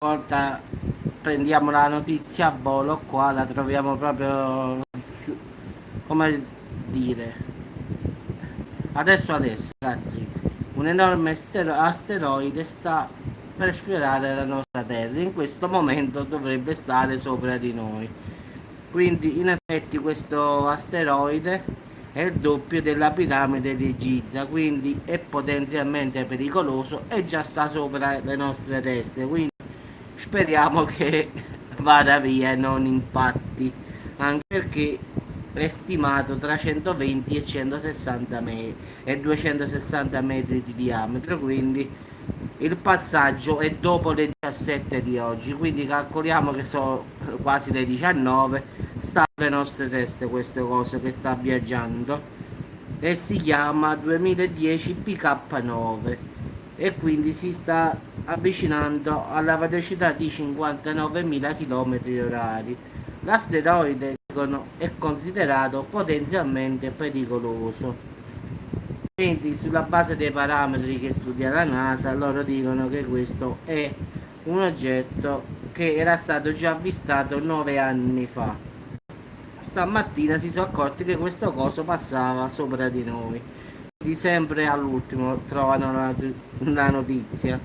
volta prendiamo la notizia a volo qua, la troviamo proprio, come dire, adesso ragazzi, un enorme asteroide sta per sfiorare la nostra Terra, in questo momento dovrebbe stare sopra di noi. Quindi in effetti questo asteroide è il doppio della piramide di Giza, quindi è potenzialmente pericoloso e già sta sopra le nostre teste, quindi speriamo che vada via e non impatti, anche perché è stimato tra 120 e 160 metri e 260 metri di diametro, quindi il passaggio è dopo le 17 di oggi, quindi calcoliamo che sono quasi le 19, sta alle nostre teste questo coso che sta viaggiando e si chiama 2010 PK9 e quindi si sta avvicinando alla velocità di 59.000 km orari. L'asteroide, dicono, è considerato potenzialmente pericoloso. Quindi sulla base dei parametri che studia la NASA, loro dicono che questo è un oggetto che era stato già avvistato 9 anni fa. Stamattina si sono accorti che questo coso passava sopra di noi. Di sempre all'ultimo trovano la notizia.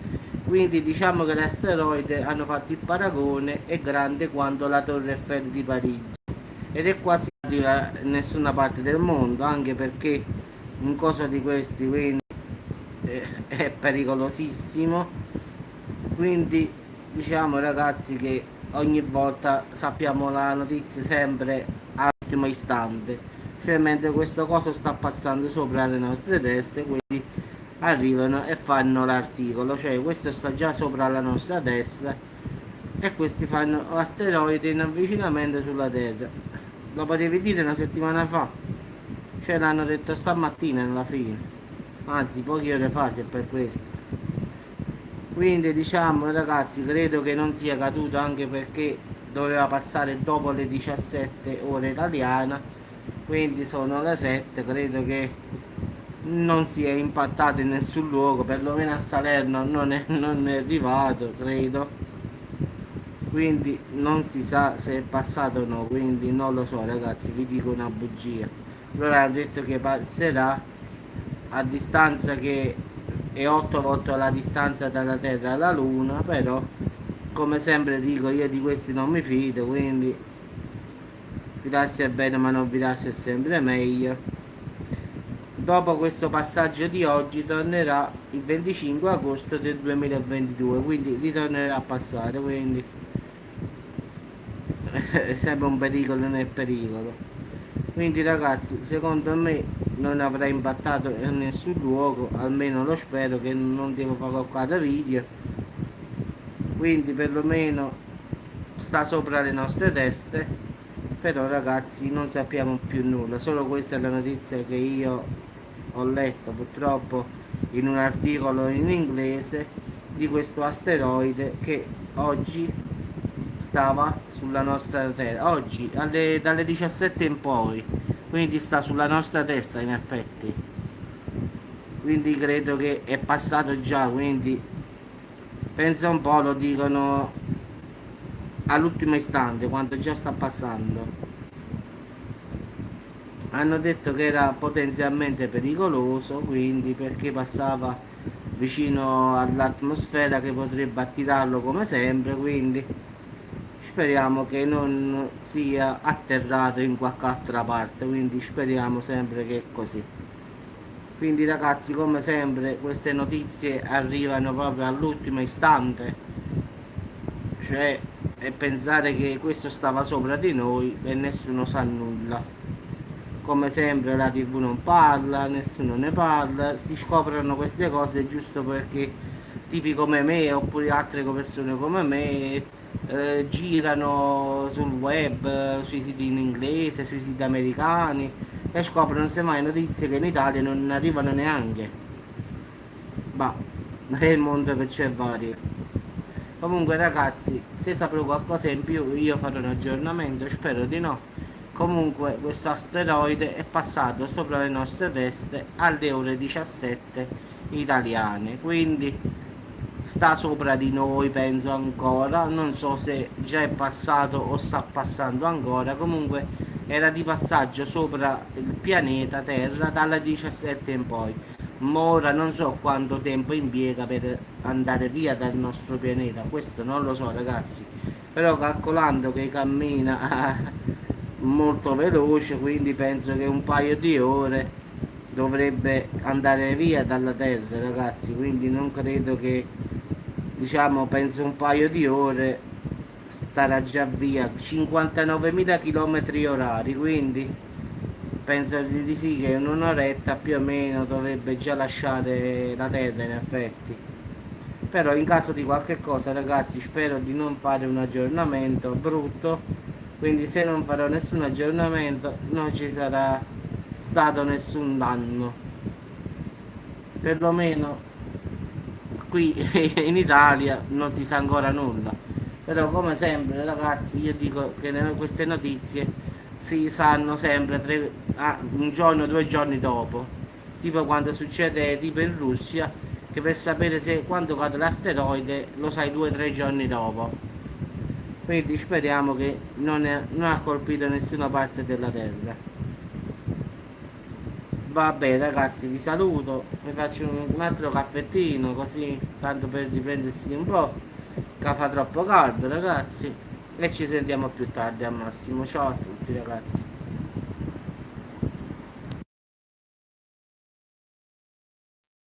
Quindi diciamo che l'asteroide, hanno fatto il paragone, è grande quanto la Torre Eiffel di Parigi ed è quasi arriva in nessuna parte del mondo, anche perché un coso di questi quindi è pericolosissimo. Quindi diciamo ragazzi che ogni volta sappiamo la notizia sempre all'ultimo istante, cioè mentre questo coso sta passando sopra le nostre teste, quindi arrivano e fanno l'articolo, cioè questo sta già sopra la nostra testa e questi fanno asteroidi in avvicinamento sulla Terra. Lo potevi dire una settimana fa, cioè l'hanno detto stamattina alla fine, anzi poche ore fa, se per questo. Quindi diciamo ragazzi, credo che non sia caduto, anche perché doveva passare dopo le 17 ore italiana, quindi sono le 7, credo che non si è impattato in nessun luogo, perlomeno a Salerno non è arrivato, credo. Quindi non si sa se è passato o no, quindi non lo so ragazzi, vi dico una bugia. Loro hanno detto che passerà a distanza che è 8 volte la distanza dalla Terra alla Luna, però come sempre dico io di questi non mi fido, quindi fidarsi è bene ma non fidarsi è sempre meglio. Dopo questo passaggio di oggi tornerà il 25 agosto del 2022, quindi ritornerà a passare, quindi è sempre un pericolo nel pericolo. Quindi ragazzi, secondo me non avrà impattato in nessun luogo, almeno lo spero, che non devo fare qualche video. Quindi perlomeno sta sopra le nostre teste, però ragazzi non sappiamo più nulla, solo questa è la notizia che io ho letto purtroppo in un articolo in inglese di questo asteroide che oggi stava sulla nostra terra, oggi dalle 17 in poi, quindi sta sulla nostra testa in effetti, quindi credo che è passato già, quindi pensa un po', lo dicono all'ultimo istante quando già sta passando. Hanno detto che era potenzialmente pericoloso, quindi perché passava vicino all'atmosfera che potrebbe attirarlo come sempre, quindi speriamo che non sia atterrato in qualche altra parte, quindi speriamo sempre che è così. Quindi ragazzi, come sempre queste notizie arrivano proprio all'ultimo istante, cioè e pensare che questo stava sopra di noi e nessuno sa nulla. Come sempre la TV non parla, nessuno ne parla, si scoprono queste cose giusto perché tipi come me oppure altre persone come me girano sul web, sui siti in inglese, sui siti americani e scoprono semmai notizie che in Italia non arrivano neanche. Ma è il mondo che c'è vario. Comunque ragazzi, se saprò qualcosa in più io farò un aggiornamento, spero di no. Comunque questo asteroide è passato sopra le nostre teste alle ore 17 italiane, quindi sta sopra di noi, penso ancora, non so se già è passato o sta passando ancora, comunque era di passaggio sopra il pianeta Terra dalla 17 in poi. Ma ora non so quanto tempo impiega per andare via dal nostro pianeta, questo non lo so ragazzi, però calcolando che cammina molto veloce, quindi penso che un paio di ore dovrebbe andare via dalla Terra ragazzi, quindi non credo che, diciamo, penso un paio di ore starà già via 59.000 km orari, quindi penso di sì che in un'oretta più o meno dovrebbe già lasciare la Terra in effetti. Però in caso di qualche cosa ragazzi spero di non fare un aggiornamento brutto, quindi se non farò nessun aggiornamento non ci sarà stato nessun danno, perlomeno qui in Italia non si sa ancora nulla. Però come sempre ragazzi io dico che queste notizie si sanno sempre un giorno o 2 giorni dopo, tipo quando succede tipo in Russia, che per sapere se quando cade l'asteroide lo sai 2 o 3 giorni dopo. Quindi speriamo che non ha colpito nessuna parte della Terra. Vabbè ragazzi vi saluto, mi faccio un altro caffettino così tanto per riprendersi un po', che fa troppo caldo ragazzi, e ci sentiamo più tardi al massimo. Ciao a tutti ragazzi.